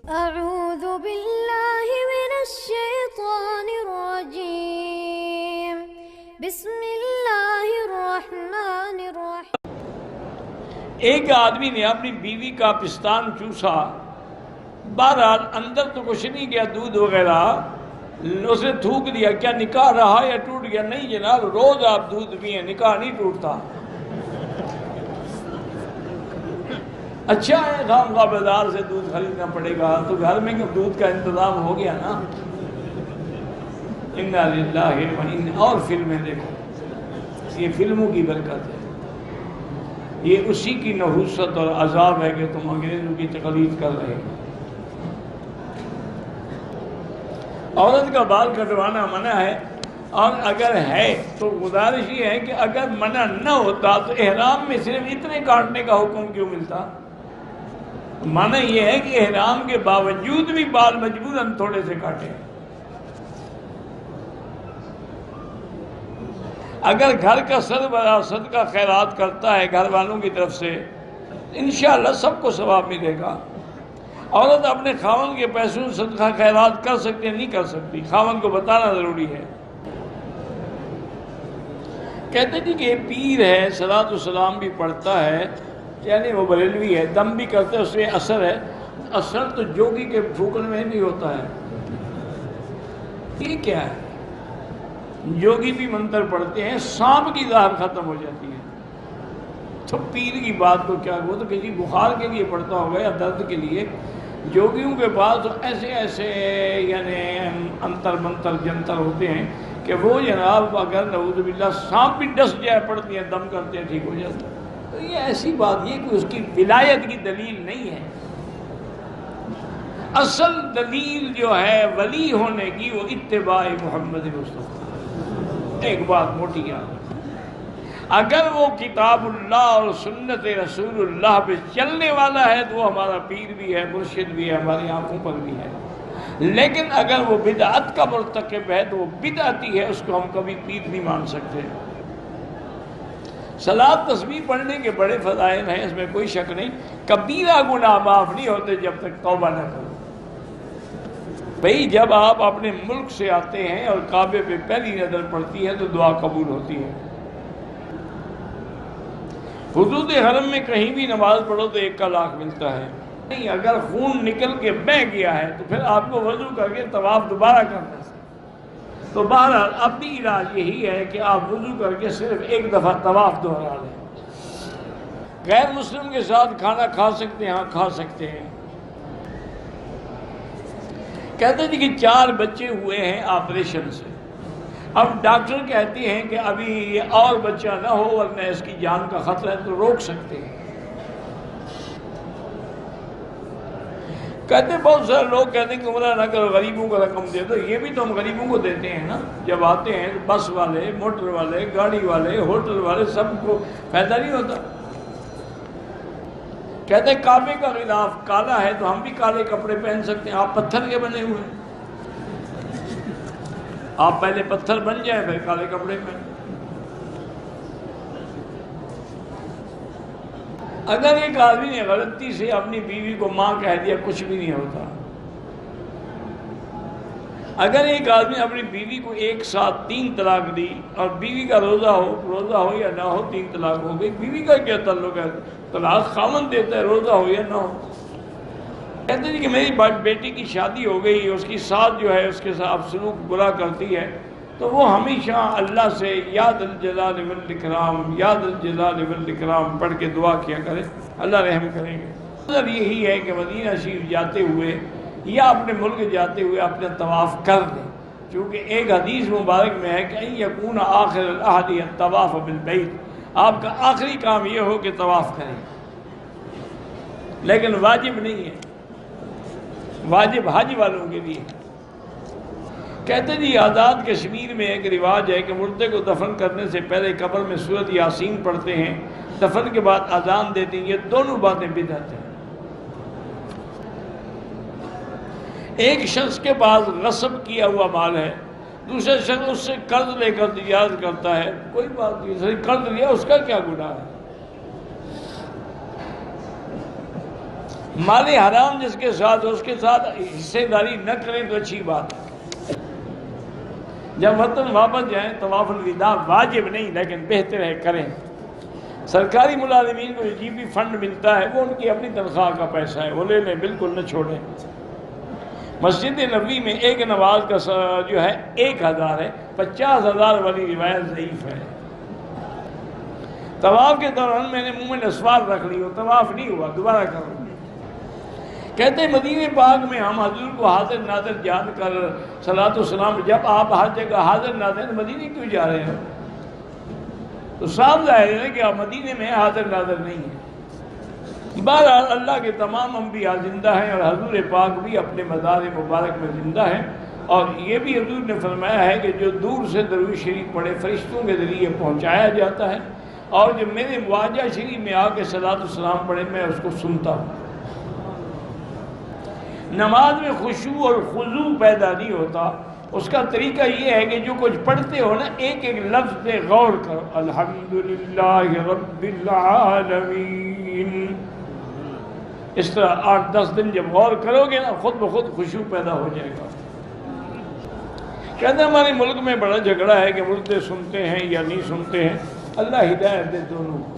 اعوذ باللہ من الشیطان الرجیم بسم اللہ الرحمن الرحیم۔ ایک آدمی نے اپنی بیوی کا پستان چوسا، بہرحال اندر تو کچھ نہیں گیا، دودھ وغیرہ، اس نے تھوک دیا، کیا نکاح رہا یا ٹوٹ گیا؟ نہیں جناب، روز آپ دودھ پئیں، نکاح نہیں ٹوٹتا۔ اچھا ہے خام خواہ بازار سے دودھ خریدنا پڑے گا تو گھر میں دودھ کا انتظام ہو گیا نا۔ انا للہ و انا، اور فلمیں دیکھو، یہ فلموں کی برکت ہے، یہ اسی کی نحوست اور عذاب ہے کہ تم انگریزوں کی تقلید کر رہے ہو۔ عورت کا بال کٹوانا منع ہے، اور اگر ہے تو گزارش یہ ہے کہ اگر منع نہ ہوتا تو احرام میں صرف اتنے کاٹنے کا حکم کیوں ملتا؟ معنی یہ ہے کہ احرام کے باوجود بھی بال مجبوراً تھوڑے سے کاٹے۔ اگر گھر کا سربراہ صدقہ خیرات کرتا ہے گھر والوں کی طرف سے، انشاءاللہ سب کو ثواب ملے گا۔ عورت اپنے خاوند کے پیسوں سے صدقہ خیرات کر سکتی ہے؟ نہیں کر سکتی، خاوند کو بتانا ضروری ہے۔ کہتے ہیں کہ یہ پیر ہے، صلاۃ السلام بھی پڑھتا ہے، یعنی وہ بریلوی ہے، دم بھی کرتے ہیں، اس میں اثر ہے۔ اثر تو جوگی کے پھونکنے میں بھی ہوتا ہے۔ یہ کیا ہے؟ جوگی بھی منتر پڑھتے ہیں، سانپ کی زہر ختم ہو جاتی ہے، تو پیر کی بات تو کیا، وہ تو کسی بخار کے لیے پڑھتا ہوگا یا درد کے لیے۔ جوگیوں کے پاس تو ایسے ایسے یعنی انتر منتر جنتر ہوتے ہیں کہ وہ جناب اگر نعوذ باللہ سانپ بھی ڈس جائے پڑھتی ہیں، دم کرتے ہیں، ٹھیک ہو جاتا ہے۔ تو یہ ایسی بات، یہ کوئی اس کی ولایت کی دلیل نہیں ہے۔ اصل دلیل جو ہے ولی ہونے کی وہ اتباع محمد مصطفیٰ۔ ایک بات موٹی یاد ہے، اگر وہ کتاب اللہ اور سنت رسول اللہ پہ چلنے والا ہے تو وہ ہمارا پیر بھی ہے، مرشد بھی ہے، ہماری آنکھوں پر بھی ہے۔ لیکن اگر وہ بدعت کا مرتکب ہے تو وہ بدعتی ہے، اس کو ہم کبھی پیر نہیں مان سکتے۔ صلاۃ تسبیح پڑھنے کے بڑے فضائل ہیں، اس میں کوئی شک نہیں۔ کبیرہ گناہ معاف نہیں ہوتے جب تک توبہ نہ کرو۔ بھئی جب آپ اپنے ملک سے آتے ہیں اور کعبے پہ پہلی نظر پڑتی ہے تو دعا قبول ہوتی ہے۔ حدود حرم میں کہیں بھی نماز پڑھو تو 1 کا لاکھ ملتا ہے۔ نہیں، اگر خون نکل کے بہہ گیا ہے تو پھر آپ کو وضو کر کے طواف دوبارہ کرنا ہے۔ تو بہرحال اب بھی علاج یہی ہے کہ آپ وضو کر کے صرف 1 دفعہ طواف دہرا لیں۔ غیر مسلم کے ساتھ کھانا کھا سکتے ہیں؟ ہاں کھا سکتے ہیں۔ کہتے ہیں کہ 4 بچے ہوئے ہیں آپریشن سے، اب ڈاکٹر کہتے ہیں کہ ابھی یہ اور بچہ نہ ہو ورنہ اس کی جان کا خطرہ ہے، تو روک سکتے ہیں۔ کہتے ہیں بہت سارے لوگ کہتے ہیں کہ عمرہ نہ کرو، غریبوں کو رقم دے دو۔ یہ بھی تو ہم غریبوں کو دیتے ہیں نا، جب آتے ہیں بس والے، موٹر والے، گاڑی والے، ہوٹل والے، سب کو فائدہ نہیں ہوتا۔ کہتے ہیں کعبے کا غلاف کالا ہے تو ہم بھی کالے کپڑے پہن سکتے ہیں، آپ پتھر کے بنے ہوئے ہیں، آپ پہلے پتھر بن جائیں پھر کالے کپڑے پہن۔ اگر ایک آدمی نے غلطی سے اپنی بیوی کو ماں کہہ دیا، کچھ بھی نہیں ہوتا۔ اگر ایک آدمی اپنی بیوی کو ایک ساتھ 3 طلاق دی اور بیوی کا روزہ ہو یا نہ ہو، 3 طلاق ہو گئی، بیوی کا کیا تعلق ہے؟ طلاق خاوند دیتا ہے، روزہ ہو یا نہ ہو۔ کہتے ہیں کہ میری بیٹی کی شادی ہو گئی، اس کی ساتھ جو ہے اس کے ساتھ سلوک برا کرتی ہے، تو وہ ہمیشہ اللہ سے یا ذا الجلال والاکرام، یا ذا الجلال والاکرام پڑھ کے دعا کیا کرے، اللہ رحم کریں گے۔ مطلب یہی ہے کہ مدینہ شریف جاتے ہوئے یا اپنے ملک جاتے ہوئے اپنے طواف کر لیں، چونکہ ایک حدیث مبارک میں ہے کہ ان یکون آخر العہد الطواف بالبیت، آپ کا آخری کام یہ ہو کہ طواف کریں، لیکن واجب نہیں ہے، واجب حج والوں کے لیے۔ کہتے جی آزاد کشمیر میں ایک رواج ہے کہ مردے کو دفن کرنے سے پہلے قبر میں سورۃ یاسین پڑھتے ہیں، دفن کے بعد اذان دیتے ہیں۔ یہ دونوں باتیں بدعت ہیں۔ ایک شخص کے پاس غصب کیا ہوا مال ہے، دوسرے شخص اس سے قرض لے کر تجارت کرتا ہے، کوئی بات نہیں، قرض لیا، اس کا کیا گناہ ہے؟ مال حرام جس کے ساتھ اس کے ساتھ حصے داری نہ کریں تو اچھی بات ہے۔ جب وطن واپس جائیں طواف الوداع واجب نہیں لیکن بہتر ہے کریں۔ سرکاری ملازمین کو جی پی فنڈ ملتا ہے، وہ ان کی اپنی تنخواہ کا پیسہ ہے، وہ لے لیں، بالکل نہ چھوڑیں۔ مسجد نبوی میں ایک نماز کا جو ہے 1000 ہے، 50,000 والی روایت ضعیف ہے۔ طواف کے دوران میں نے منہ میں نسوار رکھ لی، وہ طواف نہیں ہوا، دوبارہ کروں۔ کہتے ہیں مدینہ پاک میں ہم حضور کو حاضر ناظر جان کر صلاۃ و سلام، جب آپ ہر جگہ حاضر ناظر ہیں مدینہ کیوں جا رہے ہیں؟ تو صاف ظاہر ہے کہ آپ مدینہ میں حاضر ناظر نہیں ہیں۔ بہرحال اللہ کے تمام انبیاء زندہ ہیں اور حضور پاک بھی اپنے مزار مبارک میں زندہ ہیں، اور یہ بھی حضور نے فرمایا ہے کہ جو دور سے درود شریف پڑھے فرشتوں کے ذریعے پہنچایا جاتا ہے، اور جو میرے مواجہ شریف میں آ کے صلاۃ و سلام پڑھے میں اس کو سنتا ہوں۔ نماز میں خشوع اور خضوع پیدا نہیں ہوتا، اس کا طریقہ یہ ہے کہ جو کچھ پڑھتے ہو نا ایک ایک لفظ پہ غور کرو، الحمدللہ رب العالمین، اس طرح 8-10 دن جب غور کرو گے نا خود بخود خشوع پیدا ہو جائے گا۔ کہتے ہیں ہمارے ملک میں بڑا جھگڑا ہے کہ مردے سنتے ہیں یا نہیں سنتے ہیں، اللہ ہدایت دے دونوں کو۔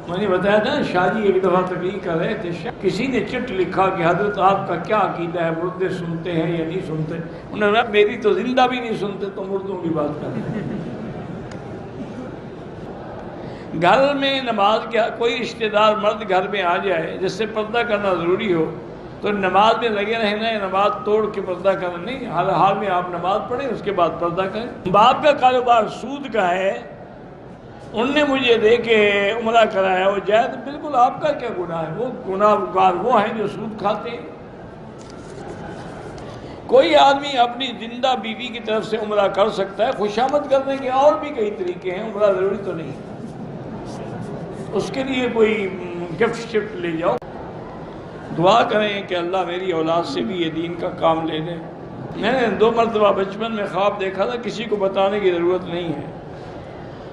میں نے بتایا تھا شاہ جی ایک دفعہ تقریر کر رہے تھے، کسی نے چٹ لکھا کہ حضرت آپ کا کیا عقیدہ ہے، مردے سنتے ہیں یا نہیں سنتے؟ انہوں نے کہا میری تو زندہ بھی نہیں سنتے تو مردوں کی بات کر رہے ہیں۔ گھر میں نماز کیا، کوئی رشتہ دار مرد گھر میں آ جائے جس سے پردہ کرنا ضروری ہو تو نماز میں لگے رہنا ہے، نماز توڑ کے پردہ کرنا نہیں، ہر حال میں آپ نماز پڑھیں اس کے بعد پردہ کریں۔ باپ کا کاروبار سود کا ہے، ان نے مجھے دے کے عمرہ کرایا، وہ جائز، بالکل آپ کا کیا گناہ ہے؟ وہ گناہ گار وہ ہیں جو سود کھاتے ہیں۔ کوئی آدمی اپنی زندہ بیوی کی طرف سے عمرہ کر سکتا ہے، خوشامد کرنے کے اور بھی کئی طریقے ہیں، عمرہ ضروری تو نہیں، اس کے لیے کوئی گفٹ شفٹ لے جاؤ۔ دعا کریں کہ اللہ میری اولاد سے بھی یہ دین کا کام لے لے۔ میں نے 2 مرتبہ بچپن میں خواب دیکھا تھا، کسی کو بتانے کی ضرورت نہیں ہے،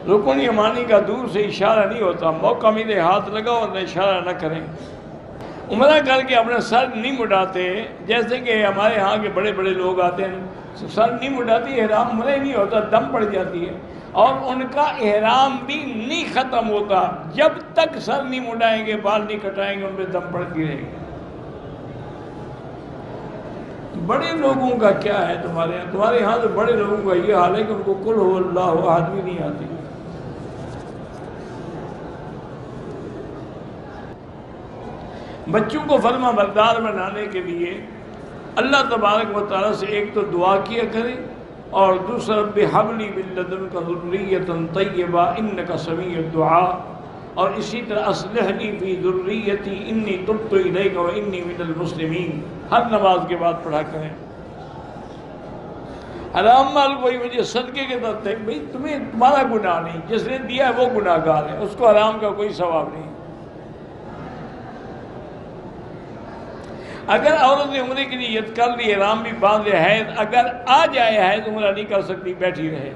رکن یمانی کا دور سے اشارہ نہیں ہوتا، موقع ملے ہاتھ لگاؤ اور اشارہ نہ کریں۔ عمرہ کر کے اپنا سر نہیں مڈاتے، جیسے کہ ہمارے ہاں کے بڑے بڑے لوگ آتے ہیں سر نہیں مڈاتی، احرام عمرہ نہیں ہوتا، دم پڑ جاتی ہے، اور ان کا احرام بھی نہیں ختم ہوتا جب تک سر نہیں مڈائیں گے، بال نہیں کٹائیں گے، ان پہ دم پڑتی رہے گی۔ بڑے لوگوں کا کیا ہے تمہارے ہاں تو بڑے لوگوں کا یہ حال ہے کہ ان کو قل هو اللہ احد بھی نہیں آتی۔ بچوں کو فرما بردار بنانے کے لیے اللہ تبارک و تعالیٰ سے ایک تو دعا کیا کریں، اور دوسرا رب حب لی من لدنک ذریۃ طیبہ انک سمیع الدعاء، اور اسی طرح اصلح لی فی ذریتی انی تبت الیک و انی من المسلمین، ہر نماز کے بعد پڑھا کریں۔ حرام مال کوئی مجھے صدقے کے طرف ہے، بھئی تمہارا گناہ نہیں، جس نے دیا ہے وہ گناہ گار ہے، اس کو حرام کا کوئی ثواب نہیں۔ اگر عورت نے عمرے کی نیت کر لی، احرام بھی باندھ لیا ہے، اگر آ جائے ہے تو عمرہ نہیں کر سکتی، بیٹھی رہے۔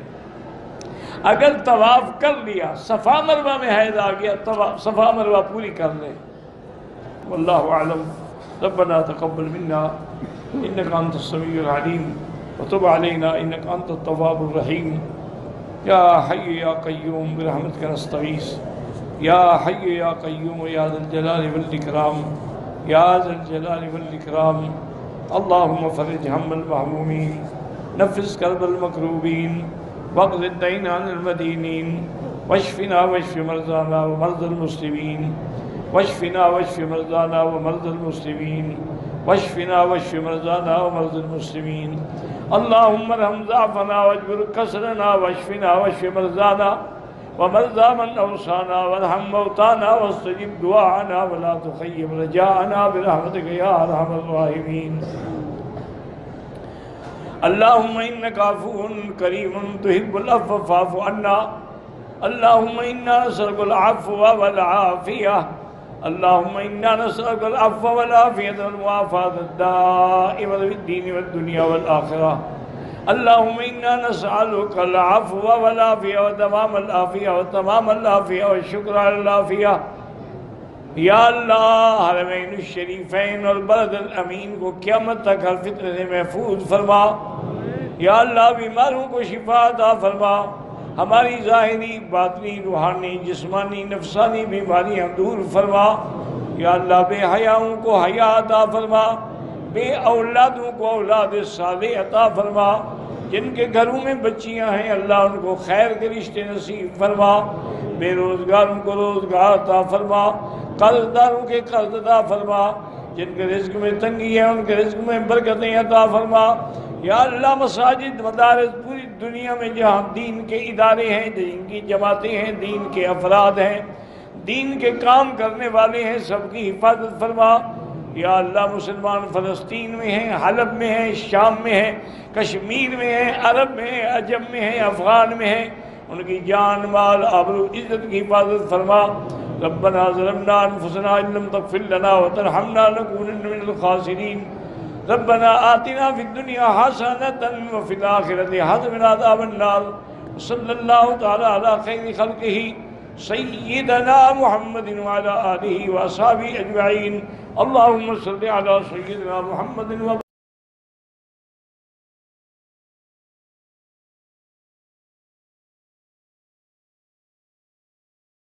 اگر طواف کر لیا، صفا مروہ میں حیض آ گیا، صفا مروہ پوری کر لے۔ واللہ اعلم۔ ربنا تقبل منا انک انت السمیع العلیم وتب علینا انک انت التواب الرحیم۔ یا حی یا قیوم برحمتک نستغیث، یا حی یا قیوم یا ذا الجلال والاکرام، یا ذا الجلال والاکرام۔ اللہم فرج ہم المہمومین، نفس کرب المکروبین، واقض الدین عن المدینین، واشفنا واشف مرضانا ومرضى المسلمین، واشفنا واشف مرضانا ومرضى المسلمین، واشفنا واشف مرضانا ومرضى المسلمین۔ اللہم ارحم ضعفنا واجبر کسرنا، واشفنا واشف مرضانا ومرضى من اوصانا، وارحم موتانا واستجب دعاءنا ولا تخيب رجاءنا برحمتك يا ارحم الراحمین۔ اللہم انک عفو کریم تحب العفو فاعف عنا، اللہم انا نسألک العفو والعافیہ، اللہم انا نسألک العفو والعافیہ والمعافاة الدائمة في الدین والدنیا والآخرہ، اللہم انا نسألک العفو والعافیہ وتمام العافیہ وتمام العافیہ والشکر علی العافیہ۔ یا اللہ حرمین الشریفین اور بلد الامین کو قیامت تک ہر فتنہ سے محفوظ فرما۔ یا اللہ بیماروں کو شفا عطا فرما، ہماری ظاہری باطنی روحانی جسمانی نفسانی بیماریاں دور فرما۔ یا اللہ بے حیاؤں کو حیا عطا فرما، بے اولادوں کو اولاد صالح عطا فرما، جن کے گھروں میں بچیاں ہیں اللہ ان کو خیر کے رشتے نصیب فرما، بے روزگاروں کو روزگار عطا فرما، قرض داروں کے قرض عطا فرما، جن کے رزق میں تنگی ہے ان کے رزق میں برکتیں عطا فرما۔ یا اللہ مساجد مدارس پوری دنیا میں جہاں دین کے ادارے ہیں، دین کی جماعتیں ہیں، دین کے افراد ہیں، دین کے کام کرنے والے ہیں، سب کی حفاظت فرما۔ یا اللہ مسلمان فلسطین میں ہیں، حلب میں ہیں، شام میں ہیں، کشمیر میں ہیں، عرب میں ہیں، عجم میں ہیں، افغان میں ہیں، ان کی جان مال آبرو عزت کی حفاظت فرما۔ ربنا ظلمنا انفسنا ان لم تغفر لنا وترحمنا لنكونن من الخاسرین۔ ربنا آتنا فی الدنیا حسنۃ وفی الآخرۃ حسنۃ وقنا عذاب النار۔ صلی اللہ تعالی علی خیر خلقہ سیدنا محمد وعلی آلہ واصحابہ اجمعین۔ اللہم صل علی سیدنا محمد